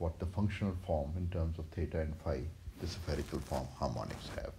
what the functional form in terms of theta and phi the spherical form harmonics have.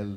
l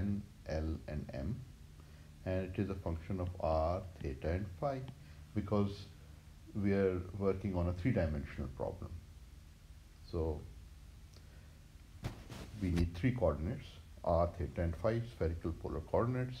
n, l and m, and it is a function of r, theta and phi because we are working on a three-dimensional problem. So we need three coordinates, r, theta and phi, spherical polar coordinates.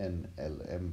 NLM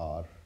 R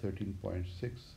13.6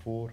4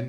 N,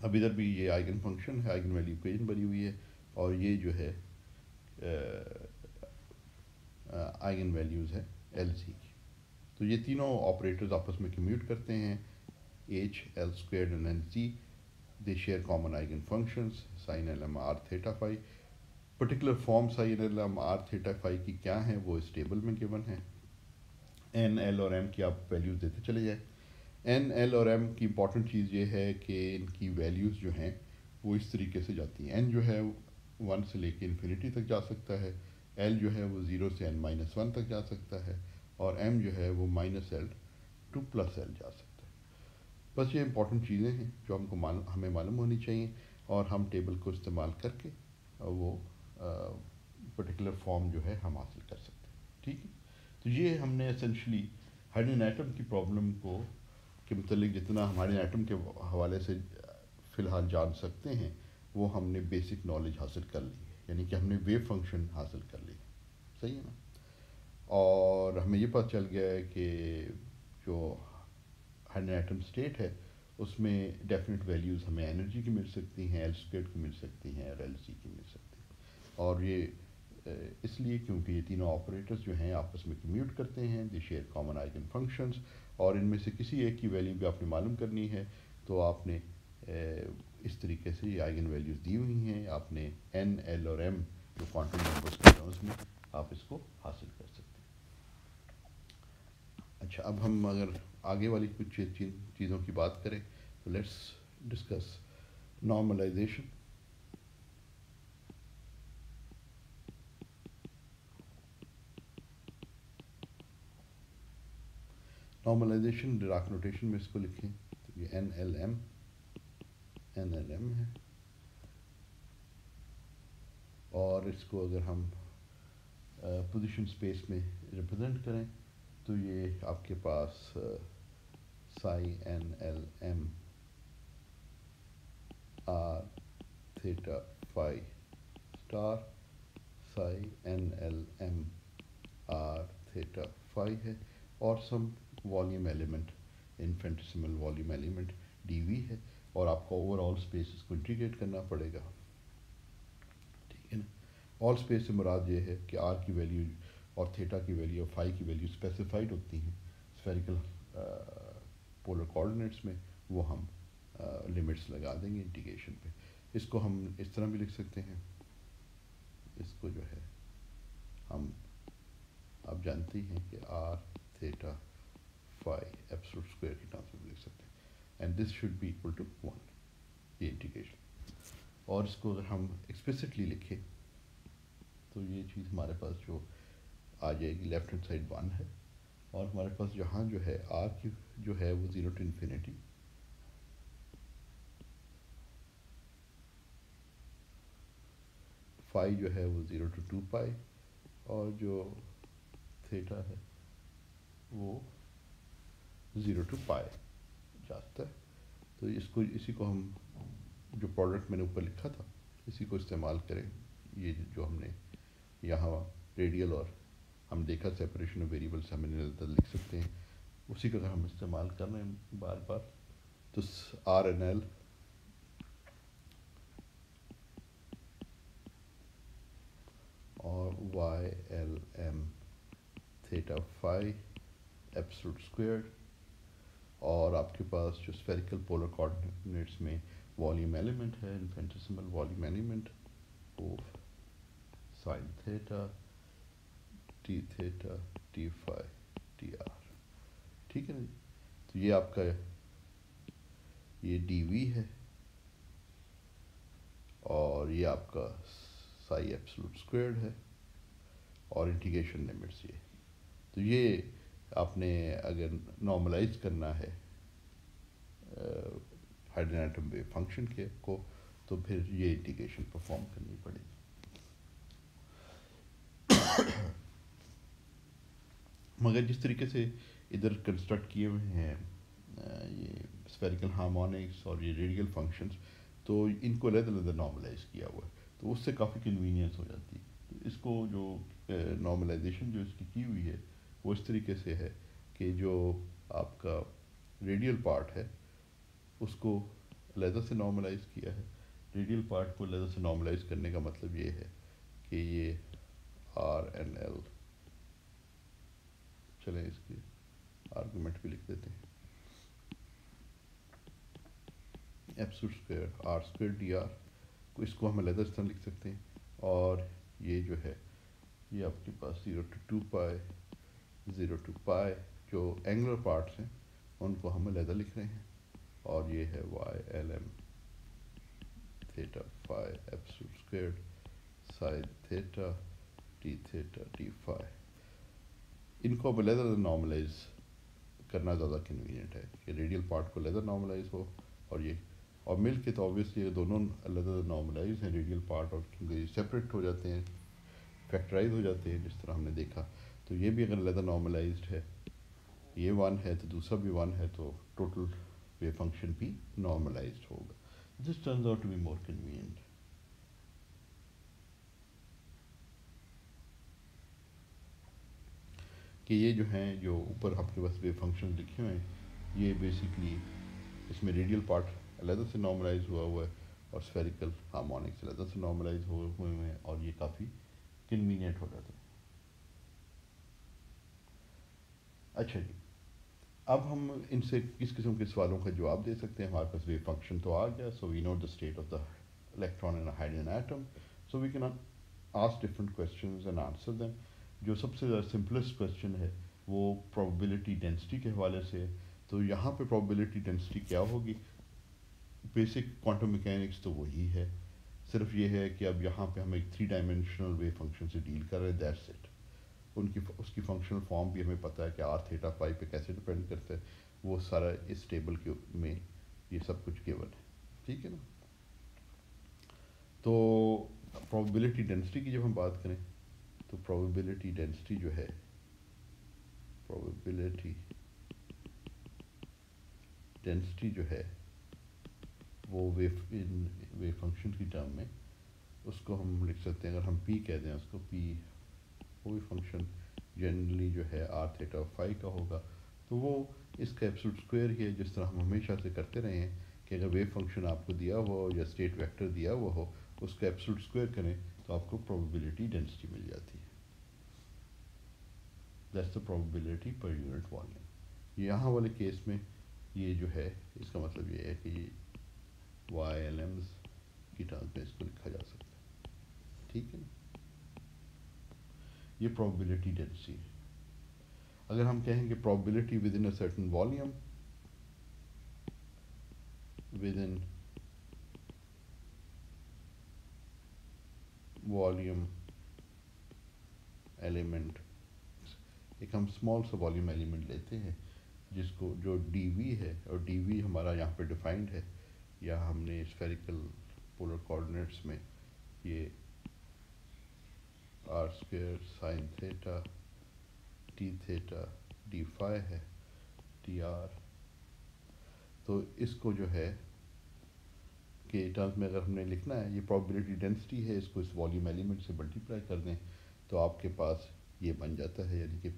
اب ادھر بھی یہ eigen function ہے، eigen value equation بنی ہوئی ہے، اور یہ جو ہے آئگن ویلیوز ہے ایل سی کی. تو یہ تینوں آپریٹرز آپس میں کمیوٹ کرتے ہیں، H L squared and L C. They share common eigen functions sine L M R theta phi. Particular form sine L M R theta phi کی کیا ہیں وہ اس ٹیبل میں گیون ہے. این ایل اور ایم کی آپ ویلیوز دیتے چلے جائیں. این ایل اور ایم کی امپورٹنٹ چیز یہ ہے کہ ان کی ویلیوز جو ہیں وہ اس طریقے سے جاتی ہیں. این جو ہے 1 سے لے کے انفینٹی تک جا سکتا ہے، ایل جو ہے وہ 0 سے n-1 تک جا سکتا ہے، اور ایم جو ہے وہ -l ٹو +l جا سکتا ہے. بس یہ امپورٹنٹ چیزیں ہیں جو ہمیں معلوم ہونی چاہیے، اور ہم ٹیبل کو استعمال کر کے وہ پرٹیکولر فارم جو ہے ہم حاصل کر سکتے ہیں. ٹھیک ہے، تو یہ ہم نے اسینشلی ہائیڈروجن ایٹم کی پرابلم کو کے متعلق جتنا ہمارے ایٹم کے حوالے سے فی الحال جان سکتے ہیں وہ ہم نے بیسک نالج حاصل کر لی ہے، یعنی کہ ہم نے ویو فنکشن حاصل کر لی. صحیح ہے نا؟ اور ہمیں یہ پتہ چل گیا ہے کہ جو ہائیڈروجن ایٹم اسٹیٹ ہے اس میں ڈیفینٹ ویلیوز ہمیں انرجی کی مل سکتی ہیں، ایل اسکوئر کی مل سکتی ہیں، اور ایل سی کی مل سکتی ہیں. اور یہ اس لیے کیونکہ یہ تینوں آپریٹرز جو ہیں آپس میں کمیوٹ کرتے ہیں، the share common eigen functions, اور ان میں سے کسی ایک کی ویلیو بھی آپ نے معلوم کرنی ہے تو آپ نے اس طریقے سے یہ آئگن ویلیوز دی ہوئی ہیں، آپ نے این ایل اور ایم جو کوانٹم نمبرز کے ٹرمز میں آپ اس کو حاصل کر سکتے ہیں. اچھا، اب ہم اگر آگے والی کچھ چیزوں کی بات کریں تو let's discuss normalization. Normalization Dirac notation میں اس کو لکھیں تو یہ این ایل ایم ہے، اور اس کو اگر ہم پوزیشن اسپیس میں ریپرزینٹ کریں تو یہ آپ کے پاس psi n l M R theta phi star psi n l M R theta phi ہے، اور some volume element infinitesimal volume element d v ہے، اور آپ کو اوور آل اسپیسز کو انٹیگریٹ کرنا پڑے گا. ٹھیک ہے نا؟ آل اسپیس سے مراد یہ ہے کہ آر کی ویلیو اور تھیٹا کی ویلیو اور فائی کی ویلیو اسپیسیفائڈ ہوتی ہیں اسفیریکل پولر کوآرڈینیٹس میں، وہ ہم لمٹس لگا دیں گے انٹیگریشن پہ. اس کو ہم اس طرح بھی لکھ سکتے ہیں، اس کو جو ہے ہم آپ جانتے ہیں کہ R theta phi absolute square کی ٹرمز میں لکھ سکتے ہیں، and this should be equal to 1 یہ انٹیگریشن. اور اس کو اگر ہم ایکسپلیسٹلی لکھیں تو یہ چیز ہمارے پاس جو آ جائے گی لیفٹ ہینڈ سائڈ 1 ہے، اور ہمارے پاس جہاں جو ہے آر کی جو ہے وہ 0 ٹو انفینٹی، فائی جو ہے وہ 0 ٹو 2 پائی، اور جو تھیٹا ہے وہ 0 ٹو پائی جاتا ہے. تو اسی کو ہم جو پروڈکٹ میں نے اوپر لکھا تھا اسی کو استعمال کریں. یہ جو ہم نے یہاں ریڈیل اور ہم دیکھا سیپریشن آف ویریبلس ہم نے لکھ سکتے ہیں، اسی کا اگر ہم استعمال کر رہے ہیں بار بار تو آر این ایل اور Y l m theta phi absolute square, اور آپ کے پاس جو اسفیریکل پولر کوآرڈینیٹس میں والیوم ایلیمنٹ ہے infinitesimal volume element of sine theta T theta d phi d r. ٹھیک ہے نا جی؟ تو یہ آپ کا یہ ڈی وی ہے، اور یہ آپ کا سائی ایبسولوٹ اسکوئرڈ ہے، اور انٹیگریشن لمٹس یہ. تو یہ آپ نے اگر نارملائز کرنا ہے ہائیڈروجن ایٹم ویو فنکشن کے کو تو پھر یہ انٹیگریشن پرفارم کرنی پڑے گی. مگر جس طریقے سے ادھر کنسٹرکٹ کیے ہوئے ہیں یہ اسفیریکل ہارمونکس اور یہ ریڈیل فنکشنز، تو ان کو علیحدہ علیحدہ نارملائز کیا ہوا ہے، تو اس سے کافی کنوینئنس ہو جاتی ہے. تو اس کو جو نارملائزیشن جو اس کی ہوئی ہے وہ اس طریقے سے ہے کہ جو آپ کا ریڈیل پارٹ ہے اس کو علیحدہ سے نارملائز کیا ہے. ریڈیل پارٹ کو علیحدہ سے نارملائز کرنے کا مطلب یہ ہے کہ یہ آر این ایل، چلیں اس کی آرگومنٹ بھی لکھ دیتے ہیں، absolute square r square d r, اس کو ہم علیحدہ اس طرح لکھ سکتے ہیں. اور یہ جو ہے یہ آپ کے پاس 0 to 2 پائے 0 to π جو اینگولر پارٹس ہیں ان کو ہم علیحدہ لکھ رہے ہیں. اور یہ ہے Y l m theta phi absolute square sine theta D phi. ان کو اب علیحدہ نارملائز کرنا زیادہ کنوینئنٹ ہے کہ ریڈیل پارٹ کو علیحدہ نارملائز ہو اور یہ اور مل کے تو آبویسلی یہ دونوں علیحدہ نارملائز ہیں ریڈیل پارٹ، اور کیونکہ یہ سپریٹ ہو جاتے ہیں فیکٹرائز ہو جاتے ہیں جس طرح ہم نے دیکھا. تو یہ بھی اگر علیحدہ نارملائزڈ ہے، یہ 1 ہے تو دوسرا بھی 1 ہے، تو ٹوٹل ویو فنکشن بھی نارملائزڈ ہوگا. This turns out to be more convenient. کہ یہ جو ہیں جو اوپر آپ کے پاس ویو فنکشن لکھے ہوئے ہیں یہ بیسکلی اس میں ریڈیل پارٹ علیحدہ سے نارملائز ہوا ہے اور اسفیریکل ہارمونکس علیحدہ سے نارملائز ہوئے ہیں، اور یہ کافی کنوینئنٹ ہو جاتا ہے. اچھا جی، اب ہم ان سے کس قسم کے سوالوں کا جواب دے سکتے ہیں. ہمارے پاس ویو فنکشن تو آ گیا، so we know the state of the electron in hydrogen atom, so we can ask different questions and answer them. جو سب سے زیادہ سمپلسٹ کویشچن ہے وہ پروبیبلٹی ڈینسٹی کے حوالے سے. تو یہاں پہ پروبیبلٹی ڈینسٹی کیا ہوگی؟ بیسک کوانٹم میکینکس تو وہی ہے، صرف یہ ہے کہ اب یہاں پہ ہم ایک 3 ڈائمینشنل ویو فنکشن سے ڈیل کر رہے ہیں، دیٹس اٹ. اس کی فنکشنل فارم بھی ہمیں پتہ ہے کہ آر تھیٹا فائی پہ کیسے ڈپینڈ کرتا ہے، وہ سارا اس ٹیبل کے میں یہ سب کچھ گیون ہے. ٹھیک ہے نا؟ تو پروبیبلٹی ڈینسٹی کی جب ہم بات کریں تو پروبیبلٹی ڈینسٹی جو ہے، پروبیبلٹی ڈینسٹی جو ہے وہ ویو فنکشن کی ٹرم میں اس کو ہم لکھ سکتے ہیں. اگر ہم پی کہہ دیں اس کو، پی کوئی فنکشن جنرلی جو ہے آر تھیٹا فائی کا ہوگا، تو وہ اس کا ایبسولوٹ اسکوائر ہی ہے، جس طرح ہم ہمیشہ سے کرتے رہے ہیں کہ اگر ویو فنکشن آپ کو دیا ہوا ہو یا اسٹیٹ ویکٹر دیا ہوا ہو اس کا ایبسولوٹ اسکوائر کریں تو آپ کو پروبیبلٹی ڈینسٹی مل جاتی ہے. That's the probability per unit volume. یہاں والے کیس میں یہ جو ہے اس کا مطلب یہ ہے کہ وائی ایل ایمز کی ٹرمز میں اس کو لکھا جا سکتا ہے. ٹھیک ہے نا؟ یہ پروبیبلٹی ڈینسٹی ہے. اگر ہم کہیں گے probability with in a certain volume, with in volume element, ایک ہم اسمال سا والیوم ایلیمنٹ لیتے ہیں جس کو جو ڈی وی ہے، اور ڈی وی ہمارا یہاں پہ ڈیفائنڈ ہے، یا ہم نے اسفیریکل پولر کوآرڈینیٹس میں یہ R square sine theta T theta D phi ہے ٹی آر. تو اس کو جو ہے کہ ٹرمز میں اگر ہم نے لکھنا ہے یہ پروبیبلٹی ڈینسٹی ہے، اس کو اس والیوم ایلیمنٹ سے ملٹیپلائی کر دیں تو آپ کے پاس یہ بن جاتا ہے، یعنی کہ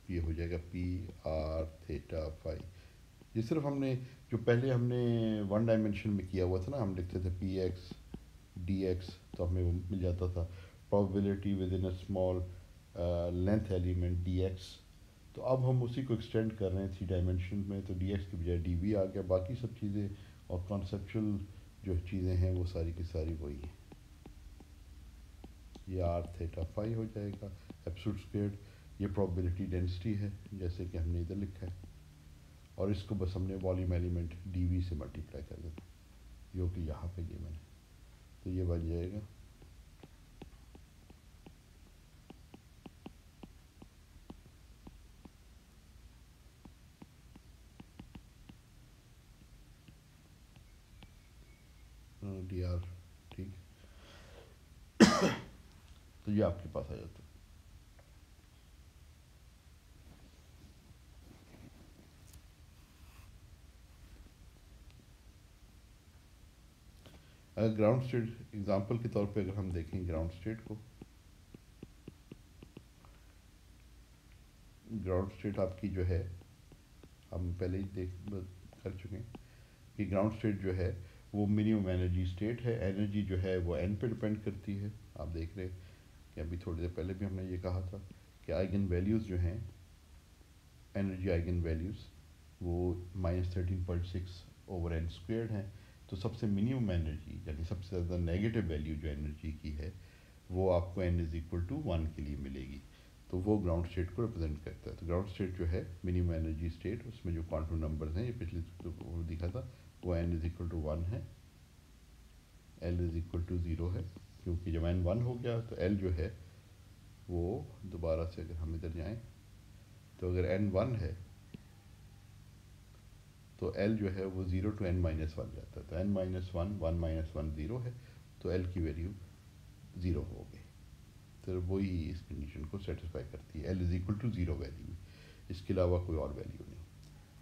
یہ ہو جائے گا پی آر تھیٹا فائی. یہ صرف ہم نے جو پہلے ہم نے 1 ڈائمینشن میں کیا ہوا تھا نا، ہم لکھتے تھے پی ایکس ڈی ایکس تو ہمیں وہ مل جاتا تھا probability with in a small length element D x. تو اب ہم اسی کو ایکسٹینڈ کر رہے ہیں 3 ڈائمینشن میں، تو ڈی ایکس کی بجائے ڈی وی آ گیا. باقی سب چیزیں اور کانسیپچل جو چیزیں ہیں وہ ساری کی ساری وہی ہیں. یہ آر تھیٹا فائی ہو جائے گا ایبسولوٹ اسکوائرڈ. یہ پروبیبلٹی ڈینسٹی ہے جیسے کہ ہم نے ادھر لکھا ہے، اور اس کو بس ہم نے والیوم ایلیمنٹ ڈی وی سے ملٹیپلائی کر دینا جو کہ یہاں پہ گیون ہے. تو یہ بن جائے گا ڈی آر. ٹھیک ہے، تو یہ آپ کے پاس آ جاتا ہے. اگر گراؤنڈ اسٹیٹ ایگزامپل کے طور پہ اگر ہم دیکھیں گراؤنڈ اسٹیٹ کو، گراؤنڈ اسٹیٹ آپ کی جو ہے ہم پہلے ہی دیکھ کر چکے ہیں کہ گراؤنڈ اسٹیٹ جو ہے وہ منیمم انرجی اسٹیٹ ہے. انرجی جو ہے وہ n پہ ڈپینڈ کرتی ہے. آپ دیکھ رہے ہیں کہ ابھی تھوڑی دیر پہلے بھی ہم نے یہ کہا تھا کہ آئگن ویلیوز جو ہیں انرجی آئگن ویلیوز وہ -13.6/n² ہیں. تو سب سے منیمم انرجی یعنی سب سے زیادہ نیگیٹو ویلیو جو انرجی کی ہے وہ آپ کو n=1 کے لیے ملے گی. تو وہ گراؤنڈ اسٹیٹ کو ریپرزینٹ کرتا ہے. تو گراؤنڈ اسٹیٹ جو ہے منیمم انرجی اسٹیٹ, اس میں جو کوانٹم نمبرز ہیں یہ پچھلے دکھا تھا وہ n=1 ہے, l=0 ہے, کیونکہ جب n 1 ہو گیا تو l جو ہے وہ دوبارہ سے اگر ہم ادھر جائیں تو اگر n 1 ہے تو l جو ہے وہ 0 to n-1 جاتا ہے. تو n-1 1 - 1 0 ہے, تو l کی ویلیو 0 ہو گئی. تو وہی اس کنڈیشن کو سیٹسفائی کرتی ہے, l=0 ویلیو, اس کے علاوہ کوئی اور ویلیو نہیں.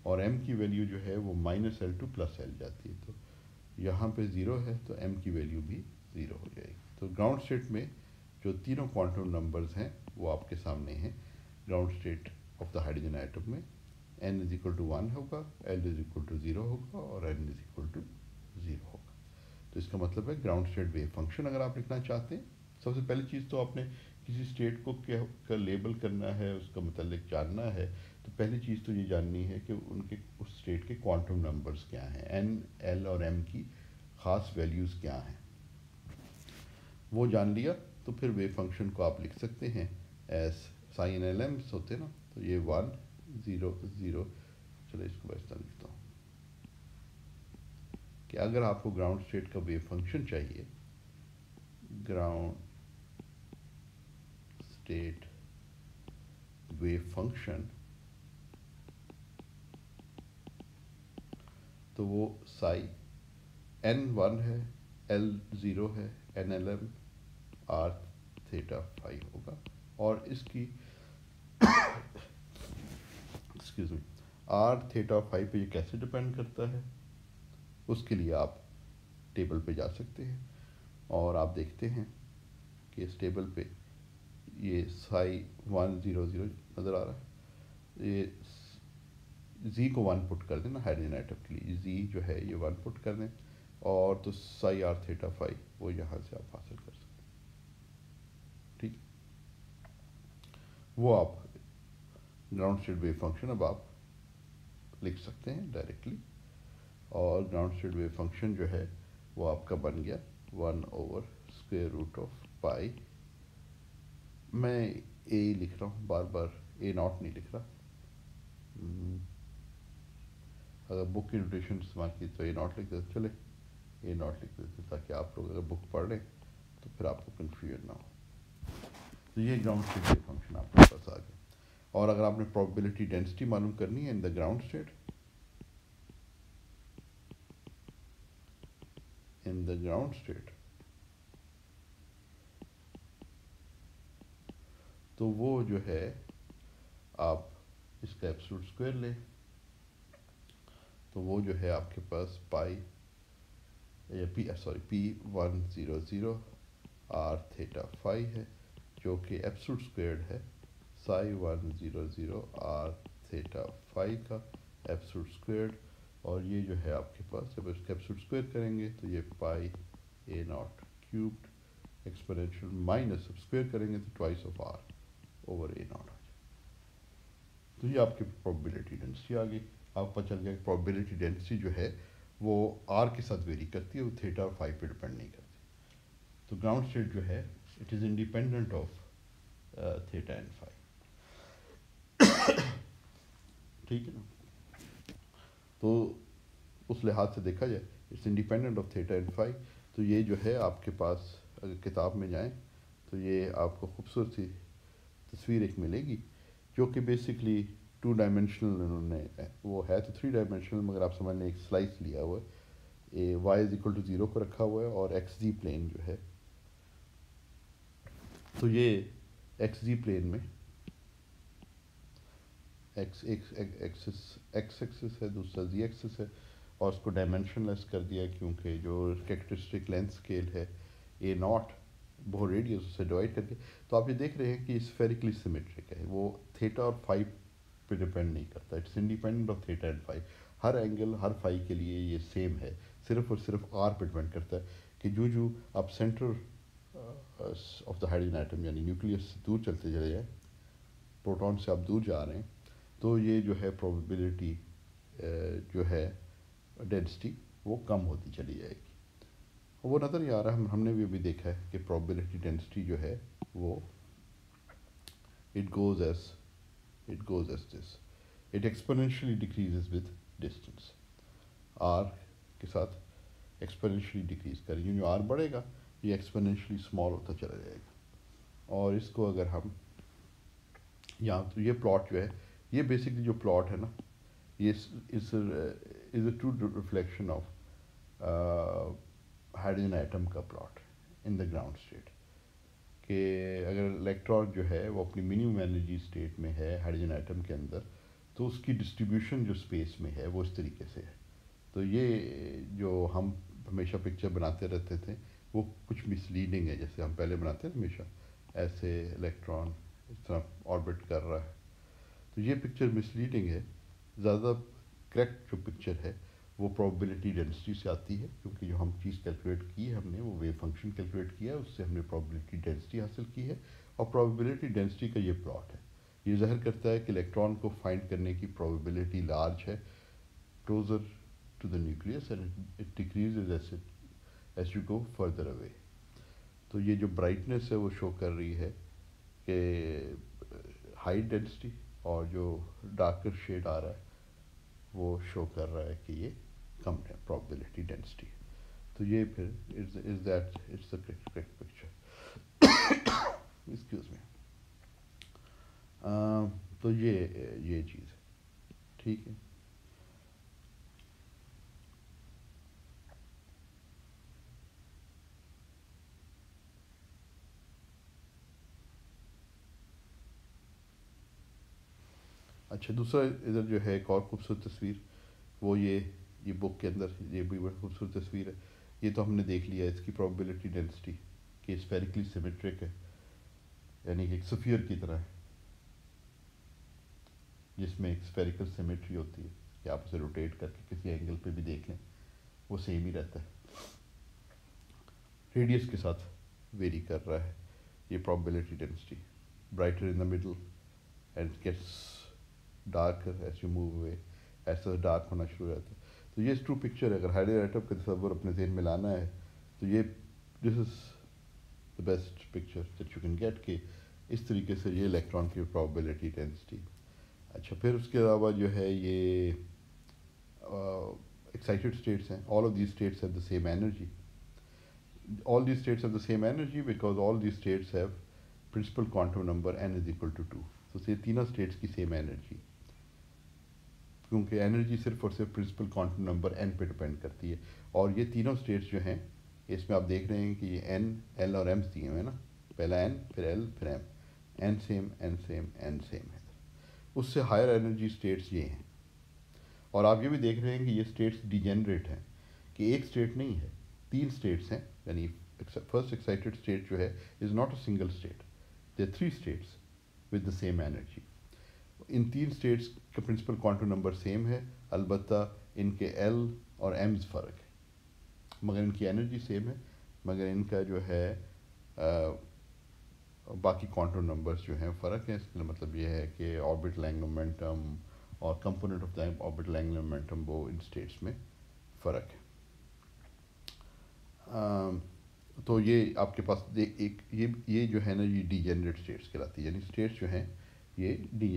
اور m کی ویلیو جو ہے وہ -l to +l جاتی ہے. تو یہاں پہ 0 ہے تو m کی ویلیو بھی 0 ہو جائے گی. تو گراؤنڈ اسٹیٹ میں جو تینوں کوانٹم نمبرز ہیں وہ آپ کے سامنے ہیں. Ground state of the hydrogen atom میں n=1 ہوگا, l=0 ہوگا اور n=0 ہوگا. تو اس کا مطلب ہے گراؤنڈ اسٹیٹ ویو فنکشن اگر آپ لکھنا چاہتے ہیں, سب سے پہلی چیز تو آپ نے کسی اسٹیٹ کو کیا لیبل کرنا ہے, اس کا متعلق جاننا ہے. تو پہلی چیز تو یہ جاننی ہے کہ ان کے اس اسٹیٹ کے کوانٹم نمبرز کیا ہیں, n, l اور m کی خاص ویلیوز کیا ہیں. وہ جان لیا تو پھر ویو فنکشن کو آپ لکھ سکتے ہیں ایز سائن ایل ایمس ہوتے نا, تو یہ 1 0 0. چلو اس کو میں اس طرح لکھتا ہوں کہ اگر آپ کو گراؤنڈ اسٹیٹ کا ویو فنکشن چاہیے, گراؤنڈ اسٹیٹ ویو فنکشن, تو وہ سائی n 1 ہے, l 0 ہے, n-l-m r θ phi ہوگا. اور اس کی ایکسکیوز می r θ phi پہ یہ کیسے ڈپینڈ کرتا ہے, اس کے لیے آپ ٹیبل پہ جا سکتے ہیں اور آپ دیکھتے ہیں کہ اس ٹیبل پہ یہ سائی 1 0 0 نظر آ رہا ہے. یہ زی کو 1 پٹ کر دیں نا ہائیڈروجن ایٹم کے لیے, زی جو ہے یہ 1 پٹ کر دیں اور تو سائی r θ phi وہ یہاں سے آپ حاصل کر سکتے ہیں. ٹھیک, وہ آپ گراؤنڈ اسٹیٹ ویو فنکشن اب آپ لکھ سکتے ہیں ڈائریکٹلی. اور گراؤنڈ اسٹیٹ ویو فنکشن جو ہے وہ آپ کا بن گیا 1/√of پائی. میں اے لکھ رہا ہوں, بار بار اے ناٹ نہیں لکھ رہا. اگر بک کی نوٹیشن استعمال کی تو اے ناٹ لکھ دیتے, چلے اے ناٹ لکھ دیتے تاکہ آپ لوگ اگر بک پڑھ لیں تو پھر آپ کو کنفیوژن نہ ہو. تو یہ گراؤنڈ اسٹیٹ ویو فنکشن آپ کے پاس آ گیا. اور اگر آپ نے پروبیبلٹی ڈینسٹی معلوم کرنی ہے in the ground state, in the ground state, تو وہ جو ہے آپ اس کا ایبسولوٹ اسکوائر لیں, تو وہ جو ہے آپ کے پاس پائی یا p1 0 0 r θ phi ہے, جو کہ ایبسولوٹ اسکوائرڈ ہے سائی 1 0 0 r θ phi کا ایبسولوٹ اسکوائرڈ. اور یہ جو ہے آپ کے پاس جب اس کا ایبسولوٹ اسکوائر کریں گے تو یہ pi a naught cubed exponential minus square کریں گے تو twice of r over a naught آ جائے. تو یہ آپ کی پروبیبلٹی ڈینسٹی آ گئی. آپ کو چل گیا کہ پروبیبلٹی ڈینسٹی جو ہے وہ r کے ساتھ ویری کرتی ہے, وہ تھیٹا اور پھائی پہ ڈپینڈ نہیں کرتی. تو گراؤنڈ اسٹیٹ جو ہے it is independent of theta and phi. ٹھیک ہے نا. تو اس لحاظ سے دیکھا جائے it's independent of theta and phi. تو یہ جو ہے آپ کے پاس اگر کتاب میں جائیں تو یہ آپ کو خوبصورت سی تصویر ایک ملے گی جو کہ بیسکلی 2 ڈائمینشنل انہوں نے, وہ ہے تو 3 ڈائمینشنل مگر آپ سمجھ لیں ایک سلائس لیا ہوا ہے. y=0 کو رکھا ہوا ہے اور ایکس زی پلین جو ہے, تو یہ ایکس زی پلین میں ایکس ایکسس ہے, دوسرا زی ایکسس ہے, اور اس کو ڈائمینشن لیس کر دیا کیونکہ جو کریکٹرسٹک لینتھ اسکیل ہے اے ناٹ وہ ریڈیس سے ڈیوائڈ کر کے. تو آپ یہ دیکھ رہے ہیں کہ اسفیریکلی سیمیٹرک ہے, وہ تھیٹا اور پھائی پہ ڈپینڈ نہیں کرتا, it's independent of theta and phi. ہر اینگل ہر فائی کے لیے یہ سیم ہے، صرف اور صرف آر پہ ڈپینڈ کرتا ہے کہ جو آپ centre of the hydrogen atom یعنی نیوکلیس سے دور چلتے چلے جائیں، پروٹون سے آپ دور جا رہے ہیں، تو یہ جو ہے پروبیبلٹی جو ہے ڈینسٹی وہ کم ہوتی چلی جائے گی. وہ نظر ہی آ رہا ہے، ہم نے بھی ابھی دیکھا ہے کہ پروبیبلٹی ڈینسٹی جو ہے وہ it goes as this. It exponentially decreases with distance. R کے ساتھ ایکسپونینشلی ڈیکریز کریں گے، جو آر بڑھے گا یہ ایکسپونینشلی اسمال ہوتا چلا جائے گا. اور اس کو اگر ہم یہاں تو یہ پلاٹ جو ہے، یہ بیسکلی جو پلاٹ ہے نا، یہ is a true reflection of hydrogen atom کا plot in the ground state, کہ اگر الیکٹران جو ہے وہ اپنی منیمم انرجی اسٹیٹ میں ہے ہائیڈروجن ایٹم کے اندر، تو اس کی ڈسٹریبیوشن جو اسپیس میں ہے وہ اس طریقے سے ہے. تو یہ جو ہم ہمیشہ پکچر بناتے رہتے تھے وہ کچھ مس لیڈنگ ہے، جیسے ہم پہلے بناتے ہیں ہمیشہ ایسے الیکٹران اس طرح آربٹ کر رہا ہے، تو یہ پکچر مس لیڈنگ ہے. زیادہ کریکٹ جو پکچر ہے وہ پروبیبلٹی ڈینسٹی سے آتی ہے، کیونکہ جو ہم چیز کیلکولیٹ کی ہے ہم نے وہ ویو فنکشن کیلکولیٹ کیا ہے، اس سے ہم نے پروبیبلٹی ڈینسٹی حاصل کی ہے. اور پروبیبلٹی ڈینسٹی کا یہ پلاٹ ہے، یہ ظاہر کرتا ہے کہ الیکٹران کو فائنڈ کرنے کی پروبیبلٹی لارج ہے closer to the nucleus and it decreases as you go further away. تو یہ جو برائٹنیس ہے وہ شو کر رہی ہے کہ ہائی ڈینسٹی، اور جو ڈارکر شیڈ آ رہا ہے وہ شو کر رہا ہے کہ یہ کم ہے پروبیبلٹی ڈینسٹی. تو یہ پھر is that it's the correct picture. Excuse me. تو یہ چیز ہے، ٹھیک ہے. اچھا، دوسرا ادھر جو ہے ایک اور خوبصورت تصویر، وہ یہ بک کے اندر یہ بھی بڑی خوبصورت تصویر ہے. یہ تو ہم نے دیکھ لیا اس کی پروبیبلٹی ڈینسٹی کہ اسفیریکلی سیمیٹرک ہے، یعنی کہ ایک سفیر کی طرح ہے جس میں ایک اسفیریکل سیمیٹری ہوتی ہے کہ آپ اسے روٹیٹ کر کے کسی اینگل پہ بھی دیکھ لیں وہ سیم ہی رہتا ہے. ریڈیس کے ساتھ ویری کر رہا ہے یہ probability density, brighter in the middle and gets darker as you move away, ایسا ڈارک ہونا شروع ہو جاتا ہے. تو یہ ٹرو پکچر ہے. اگر ہائیڈروجن ایٹم کا تصور اپنے ذہن میں لانا ہے تو یہ this is the best picture that you can get, کہ اس طریقے سے یہ الیکٹران کی پروبیبلٹی ڈینسٹی. اچھا، پھر اس کے علاوہ جو ہے یہ ایکسائٹیڈ اسٹیٹس ہیں. All of these states have the same energy. All these states have the same energy because all these states have principal quantum number n is equal to 2. تو یہ تینوں اسٹیٹس کی سیم انرجی، کیونکہ energy صرف اور صرف principal quantum number n پہ depend کرتی ہے. اور یہ تینوں اسٹیٹس جو ہیں اس میں آپ دیکھ رہے ہیں کہ یہ n l اور m دیے ہوئے ہیں نا، پہلا n پھر l پھر m، n same n same n same ہے. اس سے ہائر انرجی اسٹیٹس یہ ہیں. اور آپ یہ بھی دیکھ رہے ہیں کہ یہ اسٹیٹس ڈیجنریٹ ہیں، کہ ایک اسٹیٹ نہیں ہے، تین اسٹیٹس ہیں. یعنی فرسٹ ایکسائٹیڈ اسٹیٹ جو ہے is not a single state, there 3 states with the same energy. ان تین اسٹیٹس کا پرنسپل کوانٹم نمبر سیم ہے، البتہ ان کے ایل اور ایمز فرق ہے، مگر ان کی انرجی سیم ہے. مگر ان کا جو ہے باقی کوانٹم نمبرز جو ہیں فرق ہیں. اس کا مطلب یہ ہے کہ آربٹل اینگولر مومنٹم اور component of the orbital angular momentum وہ ان اسٹیٹس میں فرق ہے. تو یہ آپ کے پاس ایک یہ جو ہے نا یہ ڈی جنریٹ اسٹیٹس کہلاتی ہے. یعنی اسٹیٹس جو ہیں یہ ڈی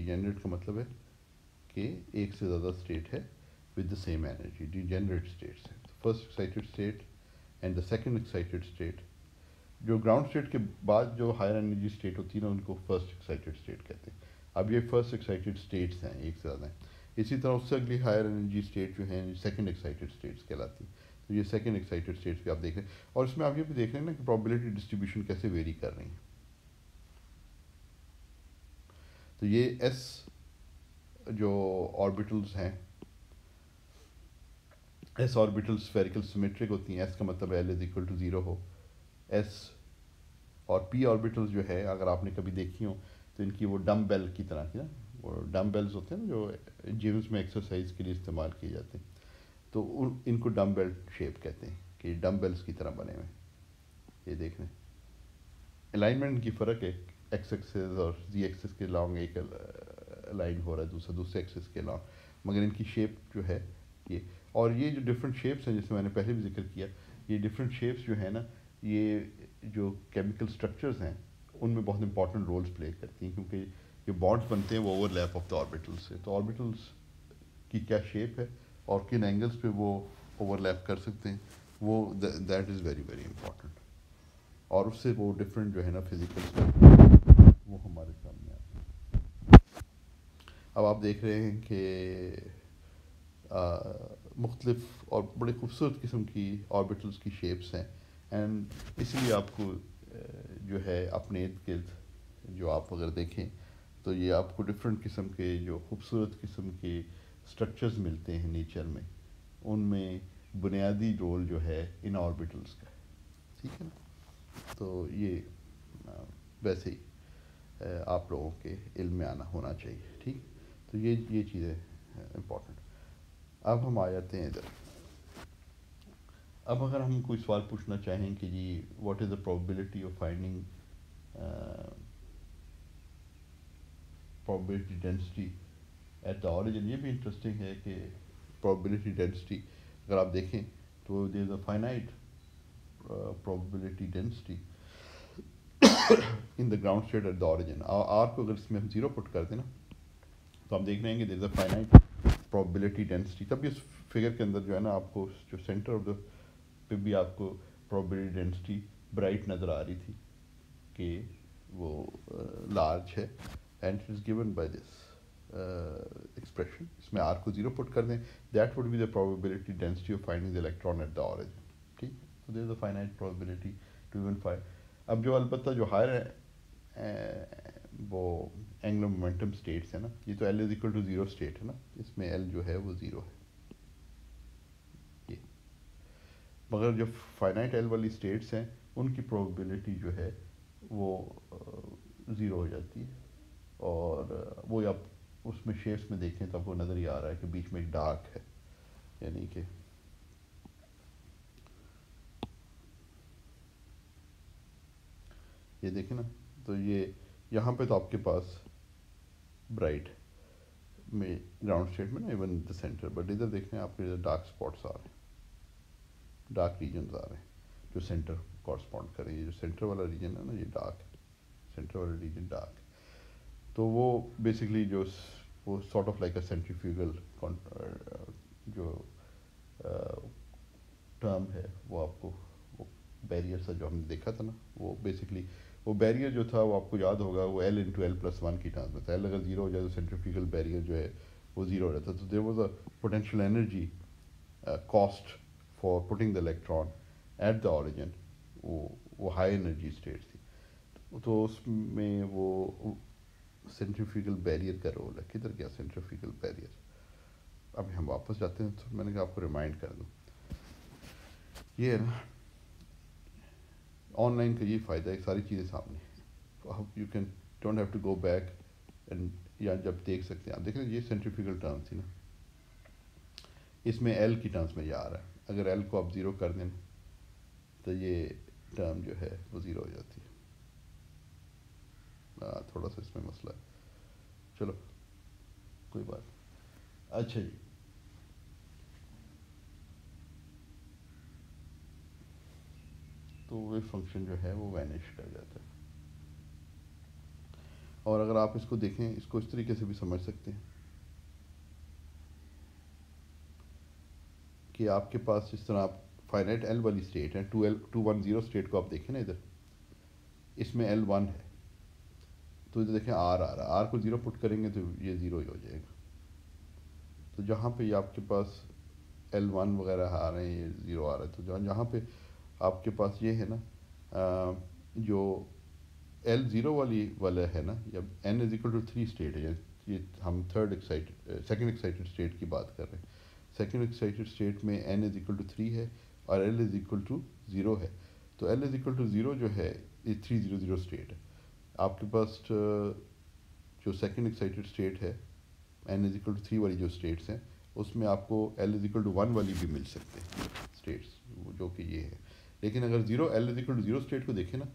جنریٹ کا مطلب ہے کہ ایک سے زیادہ اسٹیٹ ہے with the same energy. Degenerate states ہیں first excited state and the second excited state. جو گراؤنڈ اسٹیٹ کے بعد جو ہائر انرجی اسٹیٹ ہوتی ہے نا ان کو فرسٹ ایکسائٹیڈ اسٹیٹ کہتے ہیں. اب یہ فرسٹ ایکسائٹیڈ اسٹیٹس ہیں، ایک سے زیادہ ہیں. اسی طرح اس سے اگلی ہائر انرجی اسٹیٹ جو ہیں سیکنڈ ایکسائٹیڈ اسٹیٹس کہلاتی ہیں. تو یہ سیکنڈ ایکسائٹیڈ اسٹیٹس بھی آپ دیکھ رہے ہیں. اور اس میں آپ یہ بھی دیکھ رہے ہیں نا کہ پروبیبلٹی ڈسٹریبیوشن کیسے ویری کر رہی ہیں. تو یہ ایس جو آربیٹلز ہیں، ایس آربیٹل اسفیریکل سیمیٹرک ہوتی ہیں. ایس کا مطلب ایل از اکول ٹو 0 ہو. ایس اور پی آربیٹل جو ہے اگر آپ نے کبھی دیکھی ہوں تو ان کی وہ ڈم بیل کی طرح کی نا وہ ڈم بیلز ہوتے ہیں نا جو جمز میں ایکسرسائز کے لیے استعمال کیے جاتے ہیں، تو ان کو ڈم بیل شیپ کہتے ہیں کہ ڈم بیلز کی طرح بنے ہوئے ہیں۔ یہ دیکھ لیں الائنمنٹ کی فرق ہے، ایکس ایکسس اور زی ایکسس کے لانگ ایک لائن ہو رہا ہے، دوسرے ایکسس کے لانگ، مگر ان کی شیپ جو ہے یہ، اور یہ جو ڈفرینٹ شیپس ہیں جیسے میں نے پہلے بھی ذکر کیا، یہ ڈفرینٹ شیپس جو ہے نا، یہ جو کیمیکل اسٹرکچرز ہیں ان میں بہت امپورٹنٹ رولز پلے کرتی ہیں، کیونکہ جو بانڈس بنتے ہیں وہ overlap of the orbital سے، تو آربیٹلس کی کیا شیپ ہے اور کن اینگلس پہ وہ اوور لیپ کر سکتے ہیں، وہ that is very very important, اور اس سے وہ ڈفرینٹ جو ہے نا فزیکل وہ ہمارے سامنے آتے ہیں۔ اب آپ دیکھ رہے ہیں کہ مختلف اور بڑے خوبصورت قسم کی آربیٹلس کی شیپس ہیں، اینڈ اس لیے آپ کو جو ہے اپنے ارد گرد جو آپ اگر دیکھیں تو یہ آپ کو ڈفرینٹ قسم کے جو خوبصورت قسم کے اسٹرکچرز ملتے ہیں نیچر میں، ان میں بنیادی رول جو ہے ان آربیٹلس کا ہے، ٹھیک ہے نا؟ تو یہ ویسے ہی آپ لوگوں کے علم میں آنا ہونا چاہیے، ٹھیک، تو یہ چیزیں امپورٹنٹ۔ اب ہم آ جاتے ہیں ادھر، اب اگر ہم کوئی سوال پوچھنا چاہیں کہ جی what is the probability of finding probability density at the origin، یہ بھی انٹرسٹنگ ہے کہ probability density اگر آپ دیکھیں تو there is a finite probability density in the ground state at the origin، R کو اگر اس میں ہم زیرو پٹ کر دیں نا تو ہم دیکھ رہے ہیں کہ there is a finite probability density، تب اس فگر کے اندر جو ہے نا آپ کو جو سینٹر آف دا پہ بھی آپ کو probability density برائٹ نظر آ رہی تھی کہ وہ لارج ہے، and it is given by this expression، اس میں R کو زیرو پٹ کر دیں، that would be the probability density of finding the electron at the origin، ٹھیک، so there is a finite probability to even find۔ اب جو البتہ جو higher وہ اینگولر مومنٹم اسٹیٹس ہیں نا، یہ تو L is equal to 0 state ہے نا، اس میں L جو ہے وہ زیرو ہے، یہ مگر جو فائنائٹ L والی اسٹیٹس ہیں ان کی پروبیبلٹی جو ہے وہ زیرو ہو جاتی ہے، اور وہ آپ اس میں شیپس میں دیکھیں تو آپ کو نظر ہی آ رہا ہے کہ بیچ میں ایک ڈارک ہے، یعنی کہ یہ دیکھیں نا، تو یہ یہاں پہ تو آپ کے پاس برائٹ میں گراؤنڈ اسٹیٹ میں نا ایون دا سینٹر، بٹ ادھر دیکھیں آپ کے ڈارک اسپاٹس آ رہے ہیں، ڈارک ریجنز آ رہے ہیں جو سینٹر کورسپونڈ کریں، یہ جو سینٹر والا ریجن ہے نا یہ ڈارک ہے، سینٹر والا ریجن ڈارک ہے، تو وہ بیسکلی جو وہ sort of like a centrifugal جو ٹرم ہے وہ آپ کو وہ بیریئر سا جو ہم نے دیکھا تھا نا، وہ بیسکلی وہ بیریئر جو تھا وہ آپ کو یاد ہوگا وہ L انٹو L+1 کی ٹرمز میں تھا، L اگر زیرو ہو جائے تو سینٹریفیوگل بیریئر جو ہے وہ زیرو ہو جاتا، تو there was a potential energy cost for putting the electron at the origin, وہ ہائی انرجی اسٹیٹ تھی، تو اس میں وہ سینٹریفیوگل بیریئر کا رول ہے، کدھر گیا سینٹریفیوگل بیریئر، اب ہم واپس جاتے ہیں تو میں نے کہا آپ کو ریمائنڈ کر دوں، یہ ہے نا آن لائن کا یہ فائدہ ہے، ساری چیزیں سامنے ہیں، you can don't have to go back and, یا جب دیکھ سکتے ہیں آپ، دیکھ لیں یہ سینٹریفیوگل ٹرم تھی نا، اس میں L کی ٹرمز میں یہ آ رہا ہے، اگر L کو آپ زیرو کر دیں تو یہ ٹرم جو ہے وہ زیرو ہو جاتی ہے، تھوڑا سا اس میں مسئلہ ہے، چلو کوئی بات، اچھا جی، تو وہ فنکشن جو ہے وہ وینش کر جاتا ہے، اور اگر آپ اس کو دیکھیں اس کو اس طریقے سے بھی سمجھ سکتے ہیں کہ آپ کے پاس جس طرح آپ فائنائٹ L والی اسٹیٹ ہے 210 اسٹیٹ کو آپ دیکھیں نا، ادھر اس میں L1 ہے، تو ادھر دیکھیں R آ رہا ہے، R کو زیرو پٹ کریں گے تو یہ زیرو ہی ہو جائے گا، تو جہاں پہ آپ کے پاس L1 وغیرہ آ رہے ہیں یہ زیرو آ رہا ہے، تو جہاں پہ آپ کے پاس یہ ہے نا جو L زیرو والا ہے نا، یا N is equal to 3 state ہے، یہ ہم سیکنڈ ایکسائٹڈ اسٹیٹ کی بات کر رہے ہیں، سیکنڈ ایکسائٹڈ اسٹیٹ میں N از اکول ٹو 3 ہے اور L از اکول ٹو 0 ہے، تو L از اکول ٹو 0 جو ہے یہ 300 اسٹیٹ ہے، آپ کے پاس جو سیکنڈ ایکسائٹیڈ اسٹیٹ ہے n=3 والی جو اسٹیٹس ہیں اس میں آپ کو l=1 والی بھی مل سکتے ہیں اسٹیٹس جو کہ یہ ہے. لیکن اگر l=0 اسٹیٹ کو دیکھیں نا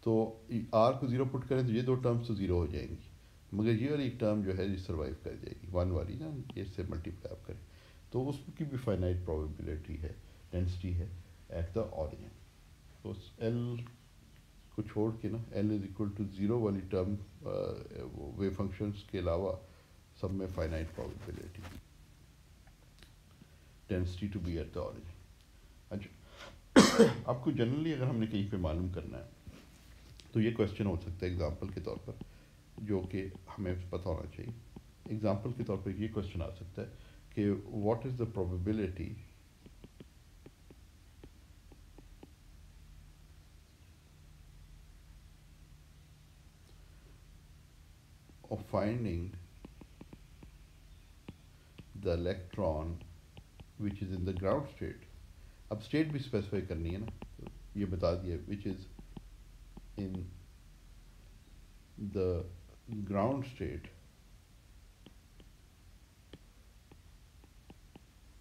تو r کو 0 پٹ کریں تو یہ دو ٹرمز تو 0 ہو جائیں گی, مگر یہ والی ٹرم جو ہے یہ سروائیو کر جائے گی 1 والی نا, اس سے ملٹیپلائی آپ کریں تو اس کی بھی فائنائٹ پروبیبلٹی ہے, ڈینسٹی ہے ایٹ دا اوریجن. تو l کو چھوڑ کے نا l=0 والی ٹرم ویو فنکشنس کے علاوہ سب میں finite probability, density to be at the origin. اچھا, آپ کو جنرلی اگر ہم نے کہیں پہ معلوم کرنا ہے تو یہ کویشچن ہو سکتا ہے ایگزامپل کے طور پر, جو کہ ہمیں پتہ ہونا چاہیے. ایگزامپل کے طور پر یہ کویشچن آ سکتا ہے کہ what is the probability of finding the electron which is in the ground state. اب اسٹیٹ بھی اسپیسیفائی کرنی ہے نا, تو یہ بتا دیا which is in the ground state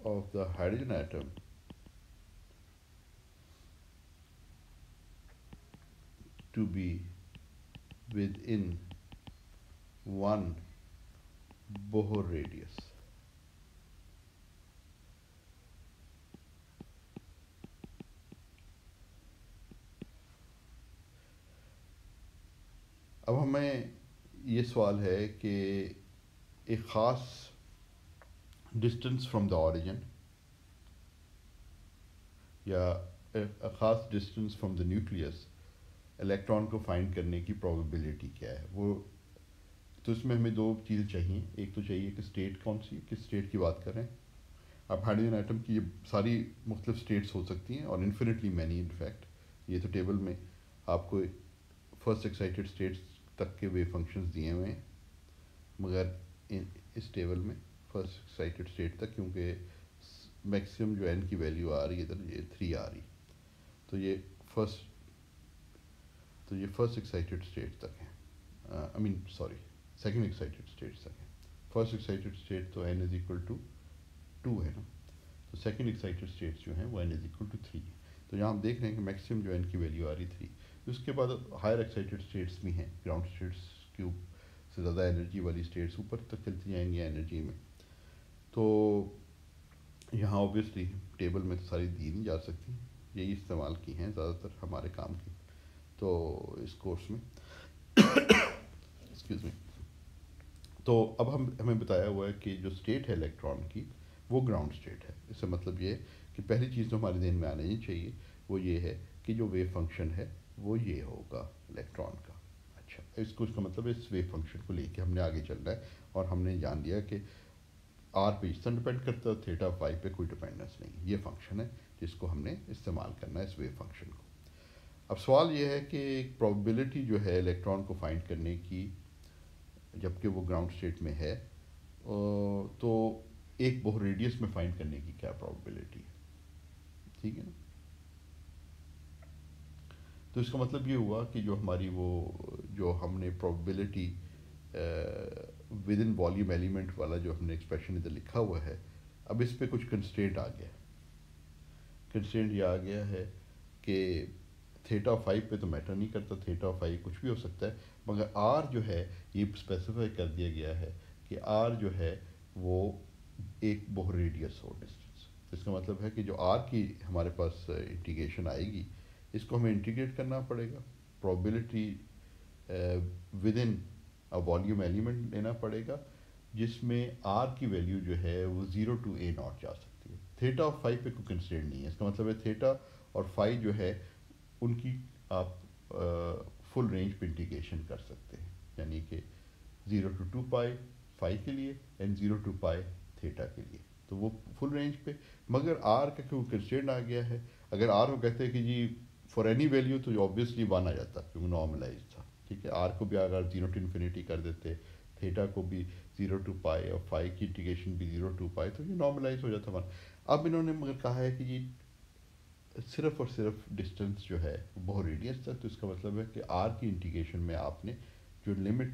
of the hydrogen atom to be within 1 Bohr radius. اب ہمیں یہ سوال ہے کہ ایک خاص ڈسٹینس فرام دا اوریجن یا خاص distance from the nucleus electron کو فائنڈ کرنے کی پروبیبلٹی کیا ہے. وہ تو اس میں ہمیں دو چیزیں چاہیے. ایک تو چاہیے کہ اسٹیٹ کون سی, کس اسٹیٹ کی بات کر رہے ہیں. اب ہائیڈروجن ایٹم کی یہ ساری مختلف اسٹیٹس ہو سکتی ہیں اور انفینٹلی مینی ان فیکٹ. یہ تو ٹیبل میں آپ کو فرسٹ ایکسائٹیڈ اسٹیٹس تک کے ویو فنکشنز دیے ہوئے ہیں, مگر اس ٹیبل میں فرسٹ ایکسائٹیڈ اسٹیٹ تک, کیونکہ میکسیمم جو n کی ویلیو آ رہی ہے ادھر یہ 3 آ رہی, تو یہ فرسٹ ایکسائٹیڈ اسٹیٹ تک ہے. آئی مین سوری, سیکنڈ ایکسائٹیڈ اسٹیٹ تک ہے. فرسٹ ایکسائٹیڈ اسٹیٹ تو n=2 ہے نا, تو سیکنڈ ایکسائٹیڈ اسٹیٹس جو ہیں وہ n=3 ہے. تو یہاں ہم دیکھ رہے ہیں کہ میکسیمم جو n کی ویلیو آ رہی 3. اس کے بعد ہائر ایکسائٹیڈ اسٹیٹس بھی ہیں, گراؤنڈ اسٹیٹس کی سے زیادہ انرجی والی اسٹیٹس اوپر تک چلتی جائیں گی انرجی میں. تو یہاں اوبیسلی ٹیبل میں تو ساری دی نہیں جا سکتی, یہی استعمال کی ہیں زیادہ تر ہمارے کام کی تو اس کورس میں. Excuse me. تو اب ہمیں بتایا ہوا ہے کہ جو اسٹیٹ ہے الیکٹران کی وہ گراؤنڈ اسٹیٹ ہے. اس سے مطلب یہ ہے کہ پہلی چیز جو ہمارے ذہن میں آنی چاہیے وہ یہ ہے کہ جو ویو فنکشن ہے وہ یہ ہوگا الیکٹران کا. اچھا, اس کا مطلب اس ویو فنکشن کو لے کے ہم نے آگے چلنا ہے, اور ہم نے جان لیا کہ آر پہ اس طرح ڈپینڈ کرتا ہے, تھیٹا فائی پہ کوئی ڈپینڈنس نہیں. یہ فنکشن ہے جس کو ہم نے استعمال کرنا ہے اس ویو فنکشن کو. اب سوال یہ ہے کہ ایک پروبیبلٹی جو ہے الیکٹران کو فائنڈ کرنے کی جب کہ وہ گراؤنڈ اسٹیٹ میں ہے, تو ایک بوہر ریڈیس میں فائنڈ کرنے کی کیا پروبیبلٹی ہے. ٹھیک ہے نا. تو اس کا مطلب یہ ہوا کہ جو ہماری وہ جو ہم نے probability within volume element والا جو ہم نے ایکسپریشن ادھر لکھا ہوا ہے, اب اس پہ کچھ کنسٹرینٹ آ گیا. کنسٹرینٹ یہ آ گیا ہے کہ تھیٹا فائی پہ تو میٹر نہیں کرتا, تھیٹا فائی کچھ بھی ہو سکتا ہے, مگر آر جو ہے یہ اسپیسیفائی کر دیا گیا ہے کہ آر جو ہے وہ ایک بوہر ریڈیس ہو ڈسٹینس. اس کا مطلب ہے کہ جو آر کی ہمارے پاس انٹیگریشن آئے گی اس کو ہمیں انٹیگریٹ کرنا پڑے گا. Probability within volume element لینا پڑے گا جس میں آر کی ویلیو جو ہے وہ 0 to a0 جا سکتی ہے. تھیٹا اور فائی پہ کوئی کنسٹرینٹ نہیں ہے. اس کا مطلب ہے تھیٹا اور فائی جو ہے ان کی آپ فل رینج پہ انٹیگریشن کر سکتے ہیں, یعنی کہ 0 to 2 پائی فائی کے لیے اینڈ 0 to پائی تھیٹا کے لیے, تو وہ فل رینج پہ. مگر آر کا کیوں کنسٹرینٹ آ گیا ہے, اگر آر کو کہتے ہیں کہ جی فار اینی ویلیو تو آبویسلی 1 آ جاتا کیونکہ نارملائز تھا. ٹھیک ہے, آر کو بھی اگر 0 to انفینیٹی کر دیتے, تھیٹا کو بھی 0 to پائی اور فائی کی انٹیگریشن بھی 0 to پائی, تو یہ نارملائز ہو جاتا 1. اب انہوں نے مگر کہا ہے کہ یہ صرف اور صرف ڈسٹینس جو ہے بوہر ریڈیس تک, تو اس کا مطلب ہے کہ آر کی انٹیگریشن میں آپ نے جو limit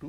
to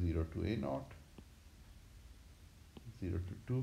0 to a0, 0 to 2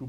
to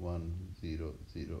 1 0 0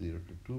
0 to 2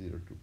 0 to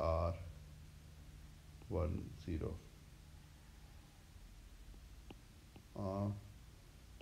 r 1 0 r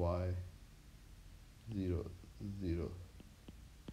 y 0 0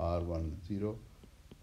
r1 0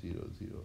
0 0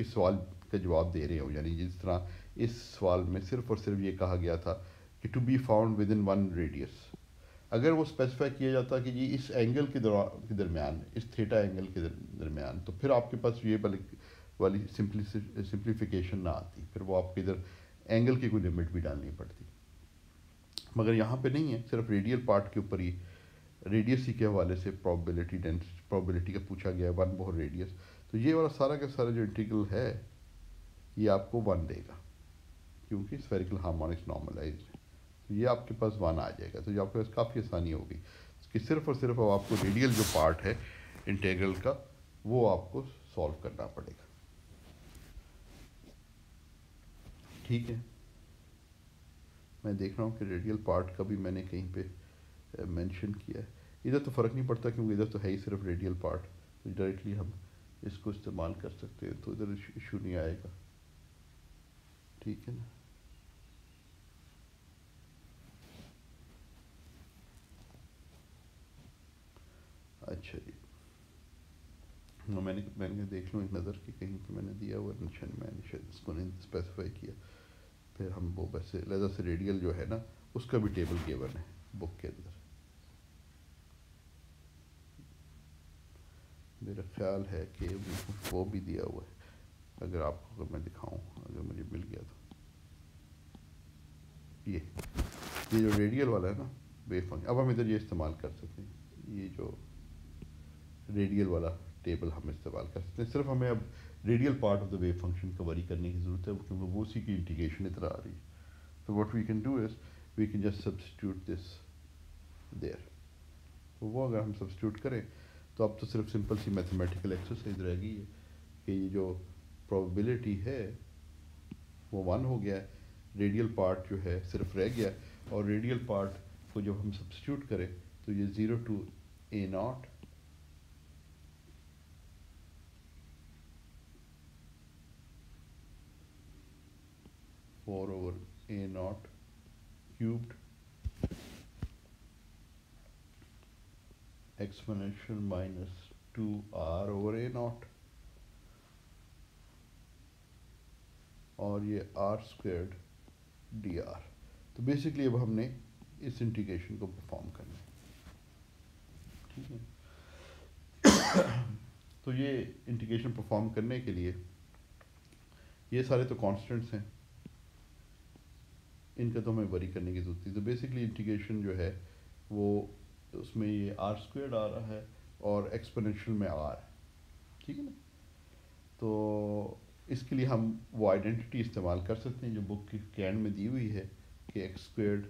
کے سوال کا جواب دے رہے ہوں. یعنی جس طرح اس سوال میں صرف اور صرف یہ کہا گیا تھا کہ to be found within one radius. اگر وہ اسپیسیفائی کیا جاتا کہ جی اس اینگل کے درمیان، اس تھیٹا اینگل کے درمیان، تو پھر آپ کے پاس یہ والی سمپلیفیکیشن نہ آتی، پھر وہ آپ کے ادھر اینگل کی کوئی لمٹ بھی ڈالنی پڑتی. مگر یہاں پہ نہیں ہے، صرف ریڈیل پارٹ کے اوپر ہی، ریڈیس ہی کے حوالے سے پرابیبلٹی کا پوچھا گیا ہے، ون بہت ریڈیس. تو یہ والا سارا کا سارا جو انٹیگرل ہے یہ آپ کو ون دے گا، کیونکہ اسفیریکل ہارمونکس نارملائزڈ ہے. تو یہ آپ کے پاس ون آ جائے گا. تو یہ آپ کے پاس کافی آسانی ہوگی کہ صرف اور صرف اب آپ کو ریڈیل جو پارٹ ہے انٹیگرل کا وہ آپ کو سولو کرنا پڑے گا. ٹھیک ہے، میں دیکھ رہا ہوں کہ ریڈیل پارٹ کا بھی میں نے کہیں پہ مینشن کیا ہے. ادھر تو فرق نہیں پڑتا کیونکہ ادھر تو ہے ہی صرف ریڈیل پارٹ، تو ڈائریکٹلی ہم اس کو استعمال کر سکتے ہیں، تو ادھر ایشو نہیں آئے گا. ٹھیک ہے نا. اچھا جی، میں نے دیکھ لوں ایک نظر کہ کہیں پہ میں نے دیا ہوا نشان، میں نے شاید اس کو نہیں اسپیسیفائی کیا. پھر ہم وہ ویسے لہذا سے ریڈیل جو ہے نا اس کا بھی ٹیبل گیون ہے بک کے اندر. میرا خیال ہے کہ وہ بھی دیا ہوا ہے. اگر آپ کو اگر میں دکھاؤں، اگر مجھے مل گیا تو یہ جو ریڈیل والا ہے نا ویو فنکشن، اب ہم ادھر یہ استعمال کر سکتے ہیں. یہ جو ریڈیل والا ٹیبل ہم استعمال کر سکتے ہیں. صرف ہمیں اب radial part of the view function کا وری کرنے کی ضرورت ہے کیونکہ وہ اسی کی انٹیگریشن ادھر آ رہی ہے. تو what we can do is we can just substitute this there. تو وہ اگر ہم سبسٹیوٹ کریں تو اب تو صرف سمپل سی میتھمیٹیکل ایکسرسائز رہ گئی ہے کہ یہ جو پرابیبلٹی ہے وہ ون ہو گیا ہے، ریڈیل پارٹ جو ہے صرف رہ گیا، اور ریڈیل پارٹ کو جب ہم سبسٹیوٹ کریں تو یہ 0 to a naught four over a naught cubed exponential minus 2r over a naught, اور یہ r اسکوئرڈ ڈی آر. تو بیسکلی اب ہم نے اس انٹیگریشن کو پرفارم کرنا ہے. ٹھیک ہے، تو یہ انٹیگریشن پرفارم کرنے کے لیے یہ سارے تو کانسٹنٹس ہیں، ان کا تو ہمیں وری کرنے کی ضرورت تھی. تو بیسکلی انٹیگریشن جو ہے وہ اس میں یہ آر اسکوئرڈ آ رہا ہے اور ایکسپونینشیل میں آر. ٹھیک ہے نا. تو اس کے لیے ہم وہ آئیڈینٹی استعمال کر سکتے ہیں جو بک کے اینڈ میں دی ہوئی ہے کہ x squared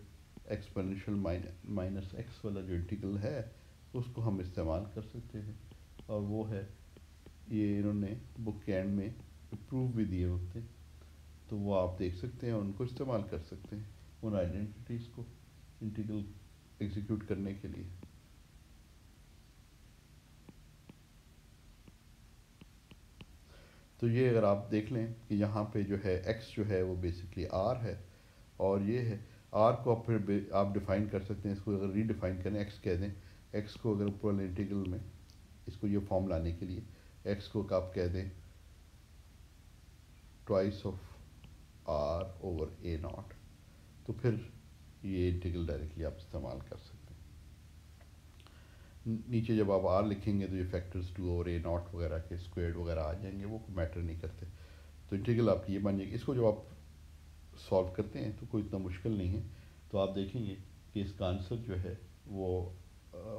exponential minus x والا جو انٹیگرل ہے اس کو ہم استعمال کر سکتے ہیں. اور وہ ہے یہ انہوں نے بک کے اینڈ میں پروف بھی دیے ہوتے ہیں، تو وہ آپ دیکھ سکتے ہیں اور ان کو استعمال کر سکتے ہیں ان آئیڈینٹیز کو انٹیگرل ایگزیکیوٹ کرنے کے لیے. تو یہ اگر آپ دیکھ لیں کہ یہاں پہ جو ہے ایکس جو ہے وہ بیسکلی آر ہے، اور یہ ہے آر کو آپ پھر آپ ڈیفائن کر سکتے ہیں. اس کو اگر ری ڈیفائن کریں ایکس کہہ دیں، ایکس کو اگر اوپر والے انٹیگرل میں اس کو یہ فارم لانے کے لیے ایکس کو آپ کہہ دیں twice of R over a naught, تو پھر یہ انٹیگرل ڈائریکٹلی آپ استعمال کر سکتے ہیں. نیچے جب آپ آر لکھیں گے تو یہ فیکٹرز 2 اوور اے ناٹ وغیرہ کے اسکوائرڈ وغیرہ آ جائیں گے، وہ میٹر نہیں کرتے. تو انٹیگرل آپ کی یہ بن جائے گی. اس کو جب آپ سالو کرتے ہیں تو کوئی اتنا مشکل نہیں ہے. تو آپ دیکھیں گے کہ اس کا آنسر جو ہے وہ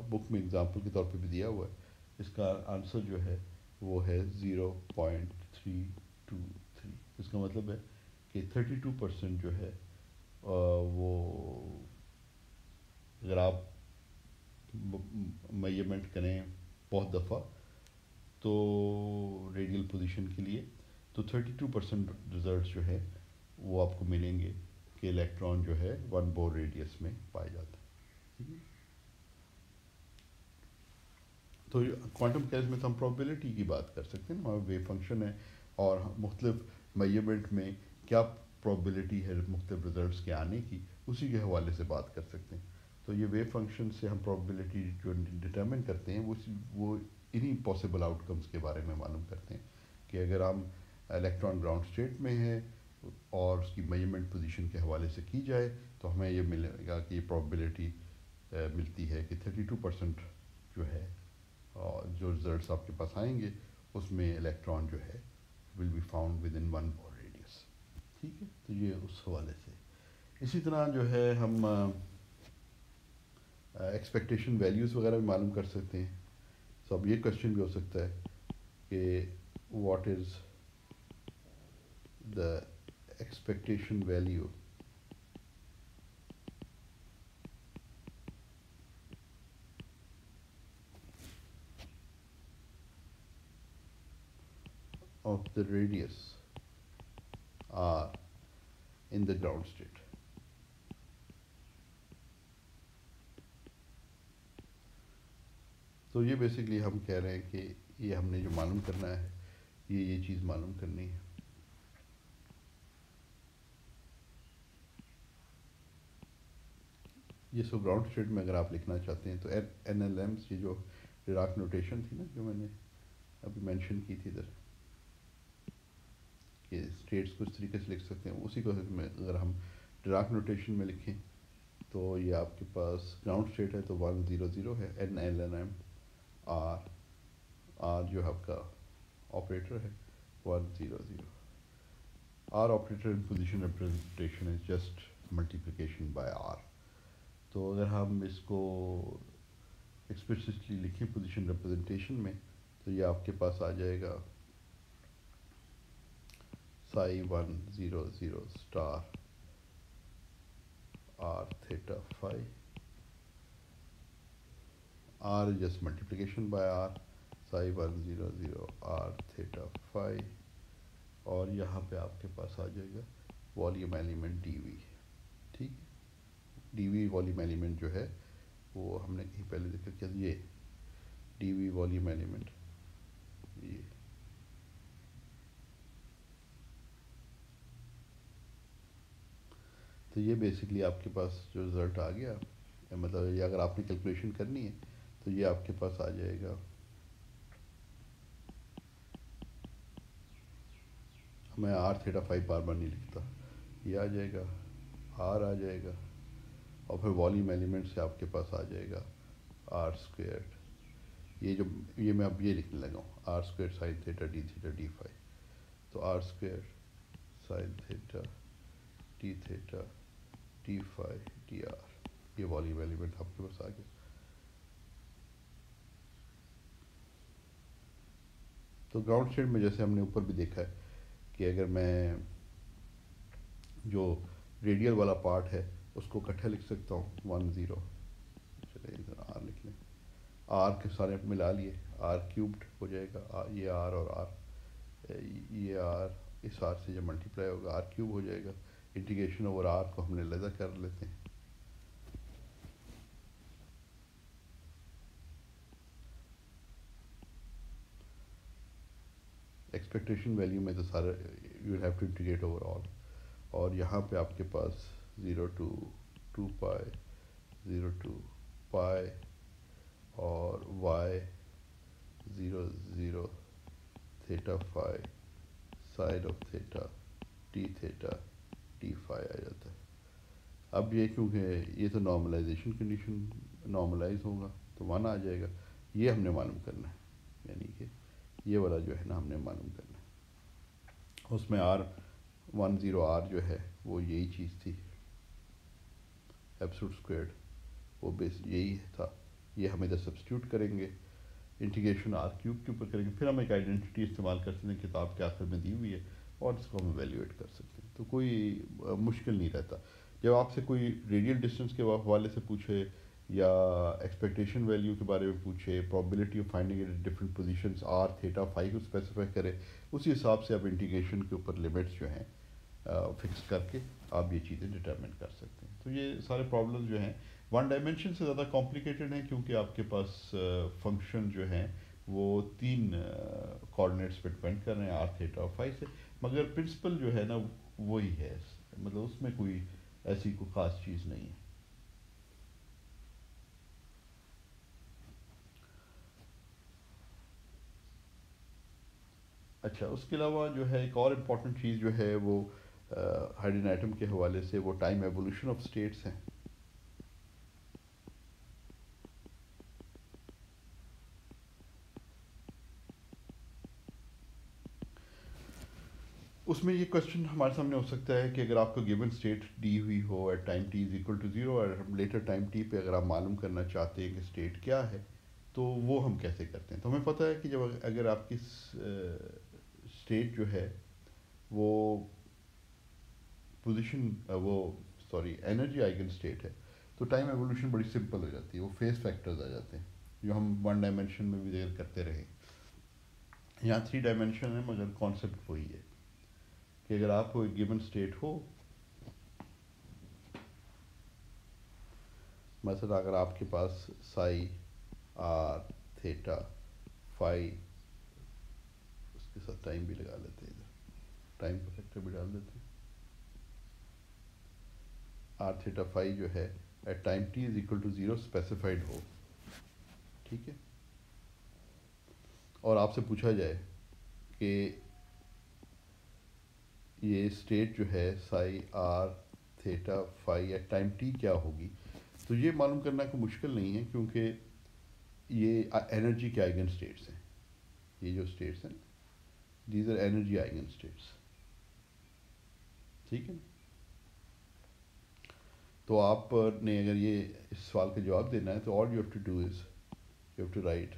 بک میں اگزامپل کے طور پہ بھی دیا ہوا ہے. اس کا آنسر جو ہے وہ ہے 0.323. اس کا مطلب ہے کہ 32% جو ہے وہ اگر آپ میجرمنٹ کریں بہت دفعہ تو ریڈیل پوزیشن کے لیے تو 32% رزلٹس جو ہے وہ آپ کو ملیں گے کہ الیکٹران جو ہے ون بور ریڈیس میں پائے جاتا ہے. تو کوانٹم کیس میں تو ہم پرابیبلٹی کی بات کر سکتے ہیں، ہمارا ویو فنکشن ہے اور مختلف میجرمنٹ میں کیا پرابیبلٹی ہے مختلف رزلٹس کے آنے کی، اسی کے حوالے سے بات کر سکتے ہیں. تو یہ ویو فنکشن سے ہم پرابیبلٹی جو ڈٹرمن کرتے ہیں وہ انہی پاسبل آؤٹ کمس کے بارے میں معلوم کرتے ہیں کہ اگر ہم الیکٹران گراؤنڈ اسٹیٹ میں ہے اور اس کی میجرمنٹ پوزیشن کے حوالے سے کی جائے تو ہمیں یہ ملے گا کہ یہ پرابیبلٹی ملتی ہے کہ 32% جو ہے جو رزلٹس آپ کے پاس آئیں گے اس میں الیکٹران جو ہے will be found within 1 Bohr radius. ٹھیک ہے، تو یہ اس حوالے سے. اسی طرح جو ہے ہم ایکسپیکٹیشن ویلیوز وغیرہ بھی معلوم کر سکتے ہیں. تو اب یہ کوشچن بھی ہو سکتا ہے کہ what is the expectation value of the radius r in the ground state. تو یہ بیسکلی ہم کہہ رہے ہیں کہ یہ ہم نے جو معلوم کرنا ہے یہ چیز معلوم کرنی ہے. یہ سو گراؤنڈ اسٹیٹ میں اگر آپ لکھنا چاہتے ہیں تو این ایل ایمس، یہ جو ڈیراک نوٹیشن تھی نا جو میں نے ابھی مینشن کی تھی ادھر کہ اسٹیٹس کو اس طریقے سے لکھ سکتے ہیں، اسی کو میں اگر ہم ڈیراک نوٹیشن میں لکھیں تو یہ آپ کے پاس گراؤنڈ اسٹیٹ ہے تو 100 ہے، N L N M R جو آپ کا آپریٹر ہے 100. R operator in position representation is just multiplication by R. تو اگر ہم اس کو ایکسپلسٹلی لکھیں پوزیشن ریپرزنٹیشن میں تو یہ آپ کے پاس آ جائے گا psi 100 star r theta phi. r is just multiplication by r, psi 100 r theta phi. اور یہاں پہ آپ کے پاس آ جائے گا والیوم ایلیمنٹ ڈی وی. ٹھیک ہے، ڈی وی والیوم ایلیمنٹ جو ہے وہ ہم نے کہیں پہلے ذکر کیا، یہ ڈی وی والیوم ایلیمنٹ یہ. تو یہ بیسکلی آپ کے پاس جو رزلٹ آ گیا، مطلب یہ اگر آپ نے کیلکولیشن کرنی ہے تو یہ آپ کے پاس آ جائے گا. میں آر تھیٹا 5 بار بار نہیں لکھتا، یہ آ جائے گا، آر آ جائے گا، اور پھر والیوم ایلیمنٹ سے آپ کے پاس آ جائے گا آر اسکوئرڈ. یہ میں اب یہ لکھنے لگا ہوں R square sine theta D 5. تو R square sine theta D 5 D R, یہ والیوم ایلیمنٹ آپ کے پاس آ گیا. تو گراؤنڈ اسٹیٹ میں جیسے ہم نے اوپر بھی دیکھا ہے کہ اگر میں جو ریڈیل والا پارٹ ہے اس کو اکٹھا لکھ سکتا ہوں 10. چلے ادھر آر لکھ لیں، آر کے سارے ملا لیے، آر کیوبڈ ہو جائے گا، یہ آر اور آر، یہ آر اس آر سے جب ملٹیپلائی ہوگا آر کیوب ہو جائے گا. انٹیگریشن اوور آر کو ہم نے علیحدہ کر لیتے ہیں. ایکسپیکٹیشن ویلیو میں تو سارا you have to integrate over all. اور یہاں پہ آپ کے پاس 0 to 2 پائے 0 to پائے اور Y 0 theta phi sine of theta D phi آ جاتا ہے. اب یہ کیونکہ یہ تو نارملائزیشن کنڈیشن نارملائز ہوگا تو 1 آ جائے گا. یہ ہم نے معلوم کرنا ہے، یعنی کہ یہ والا جو ہے نا ہم نے معلوم کرنا ہے. اس میں R10 جو ہے وہ یہی چیز تھی، ایبسولوٹ اسکوئرڈ، وہ بیس یہی تھا. یہ ہم ادھر سبسٹیوٹ کریں گے، انٹیگریشن آر کیوب کے اوپر کریں گے، پھر ہم ایک آئیڈینٹی استعمال کر سکتے ہیں کتاب کے آخر میں دی ہوئی ہے اور اس کو ہم ایویلیویٹ کر سکتے ہیں. تو کوئی مشکل نہیں رہتا. جب آپ سے کوئی ریڈیل ڈسٹینس کے حوالے سے پوچھے یا ایکسپیکٹیشن ویلیو کے بارے میں پوچھے، probability of finding it different positions r theta phi کو اسپیسیفائی کرے، اسی حساب سے آپ انٹیگریشن کے اوپر لمٹس جو ہیں فکس کر کے آپ یہ چیزیں ڈٹرمن کر سکتے ہیں. تو یہ سارے پرابلمز جو ہیں 1 ڈائمینشن سے زیادہ کمپلیکیٹڈ ہیں کیونکہ آپ کے پاس فنکشن جو ہیں وہ 3 کوآرڈینیٹس پہ ڈپینڈ کر رہے ہیں آر تھیٹا اور فائی سے، مگر پرنسپل جو ہے نا وہی ہے، مطلب اس میں کوئی ایسی کوئی خاص چیز نہیں ہے. اچھا، اس کے علاوہ جو ہے ایک اور امپورٹنٹ چیز جو ہے وہ ہائیڈروجن ایٹم کے حوالے سے وہ ٹائم ایوولوشن آف اسٹیٹس ہیں. اس میں یہ کوشچن ہمارے سامنے ہو سکتا ہے کہ اگر آپ کو گیون اسٹیٹ دی ہوئی ہو at time t is equal to zero اور لیٹر ٹائم ٹی پہ اگر آپ معلوم کرنا چاہتے ہیں کہ اسٹیٹ کیا ہے تو وہ ہم کیسے کرتے ہیں. تو ہمیں پتہ ہے کہ جب اگر آپ کی اسٹیٹ جو ہے وہ پوزیشن وہ سوری انرجی آئیگن اسٹیٹ ہے تو ٹائم ایوولوشن بڑی سمپل ہو جاتی ہے. وہ فیز فیکٹرز آ جاتے ہیں جو ہم ون ڈائمینشن میں بھی ذکر کرتے رہے. یہاں تھری ڈائمینشن ہے مگر کانسیپٹ وہی ہے کہ اگر آپ کو ایک گیون اسٹیٹ ہو، مثلا اگر آپ کے پاس سائی آر تھیٹا فائی، اس کے ساتھ ٹائم بھی لگا لیتے ہیں، ادھر ٹائم کا فیکٹر بھی ڈال دیتے ہیں. آر تھیٹا فائی جو ہے at time t is equal to zero specified ہو، ٹھیک ہے، اور آپ سے پوچھا جائے کہ یہ اسٹیٹ جو ہے psi r theta phi at time t کیا ہوگی، تو یہ معلوم کرنا کوئی مشکل نہیں ہے کیونکہ یہ انرجی کے آئیگن اسٹیٹس ہیں. یہ جو اسٹیٹس ہیں these are energy eigen states, ٹھیک ہے نا. تو آپ نے اگر یہ اس سوال کا جواب دینا ہے تو all you have to do is you have to write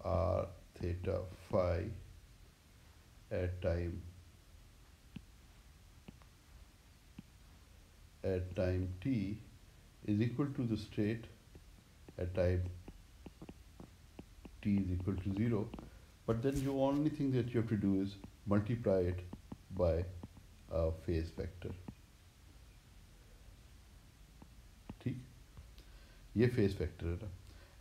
r theta phi at time t is equal to the state at time t is equal to 0, but then the only thing that you have to do is multiply it by a phase factor. ٹھیک، یہ phase factor ہے نا.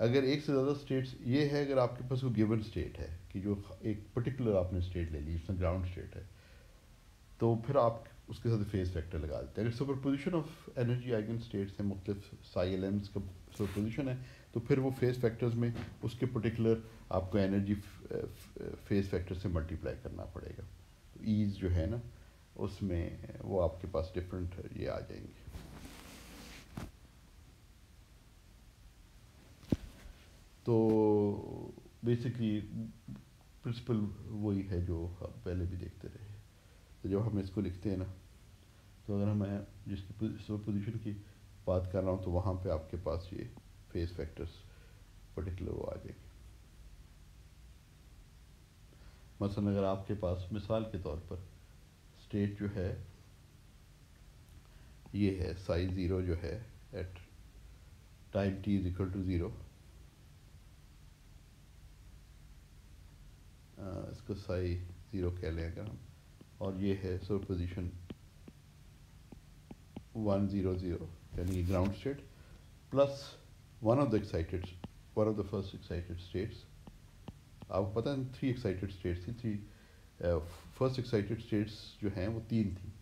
اگر ایک سے زیادہ status یہ ہے، اگر آپ کے پاس وہ گیون اسٹیٹ ہے کہ جو ایک پرٹیکولر آپ نے اسٹیٹ لے لی جس میں گراؤنڈ اسٹیٹ ہے تو پھر آپ اس کے ساتھ فیز فیکٹر لگا دیتے ہیں. اگر superposition of energy eigen states ہیں، مختلف سائی ایلیمنٹس کا سپر پوزیشن ہے تو پھر وہ فیز فیکٹرز میں اس کے پرٹیکولر آپ کو انرجی فیز فیکٹر سے ملٹیپلائی کرنا پڑے گا. تو ایز جو ہے نا اس میں وہ آپ کے پاس ڈفرینٹ یہ آ جائیں گے. تو بیسکلی پرنسپل وہی ہے جو ہم پہلے بھی دیکھتے رہے. تو جب ہم اس کو لکھتے ہیں نا تو اگر میں جس کی سپر پوزیشن کی بات کر رہا ہوں تو وہاں پہ آپ کے پاس یہ فیز فیکٹرز پرٹیکولر وہ آ جائیں گے. مثلا اگر آپ کے پاس مثال کے طور پر اسٹیٹ جو ہے یہ ہے سائی زیرو جو ہے at time t is equal to zero, اس کو سائی زیرو کہہ لیں اگر ہم، اور یہ ہے سپر پوزیشن 100 یعنی کہ ground state plus one of the first excited states. آپ کو پتہ ہے 3 ایکسائٹیڈ اسٹیٹس تھی. فرسٹ ایکسائٹیڈ اسٹیٹس جو ہیں وہ 3 تھیں،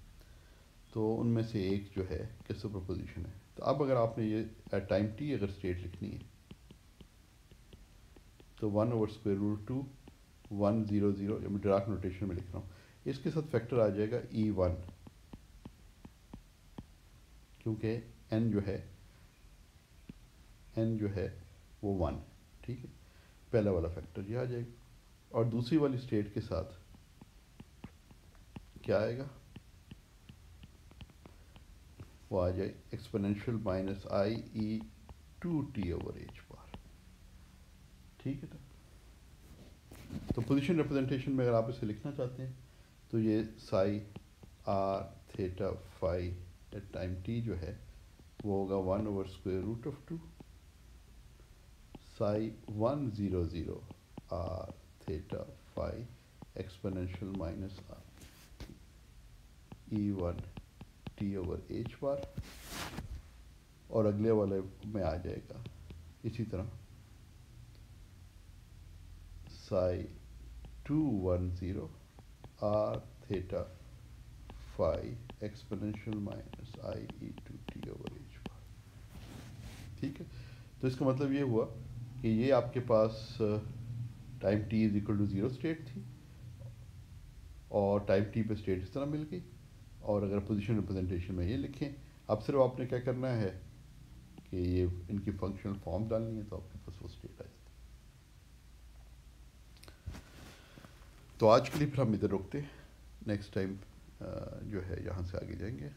تو ان میں سے ایک جو ہے کہ سپر پوزیشن ہے. تو اب اگر آپ نے یہ ایٹ ٹائم ٹی اگر اسٹیٹ لکھنی ہے تو 1/√2 100 میں ڈراک نوٹیشن میں لکھ رہا ہوں، اس کے ساتھ فیکٹر آ جائے گا E1 کیونکہ n جو ہے وہ 1، ٹھیک ہے. پہلا والا فیکٹر یہ آ جائے گا اور دوسری والی اسٹیٹ کے ساتھ کیا آئے گا، وہ آ جائے ایکسپونینشیل مائنس IE2T/h بار، ٹھیک ہے. تو پوزیشن ریپرزنٹیشن میں اگر آپ اسے لکھنا چاہتے ہیں تو یہ psi r theta phi at time t جو ہے وہ ہوگا 1/√2 psi 100 r theta phi exponential minus E1T/h بار، اور اگلے والے میں آ جائے گا اسی طرح psi 210 r theta phi exponential minus IE2T/h بار، ٹھیک ہے. تو اس کا مطلب یہ ہوا کہ یہ آپ کے پاس time t is equal to zero state تھی، اور ٹائپ ٹی پہ اسٹیٹ اس طرح مل گئی. اور اگر پوزیشن ریپرزنٹیشن میں یہ لکھیں. اب صرف آپ نے کیا کرنا ہے کہ یہ ان کی فنکشنل فارم ڈالنی ہے تو آپ کے پاس وہ اسٹیٹ آ جاتی ہے. تو آج کے لیے پھر ہم ادھر رکتے ہیں. نیکسٹ ٹائم جو ہے یہاں سے آگے جائیں گے.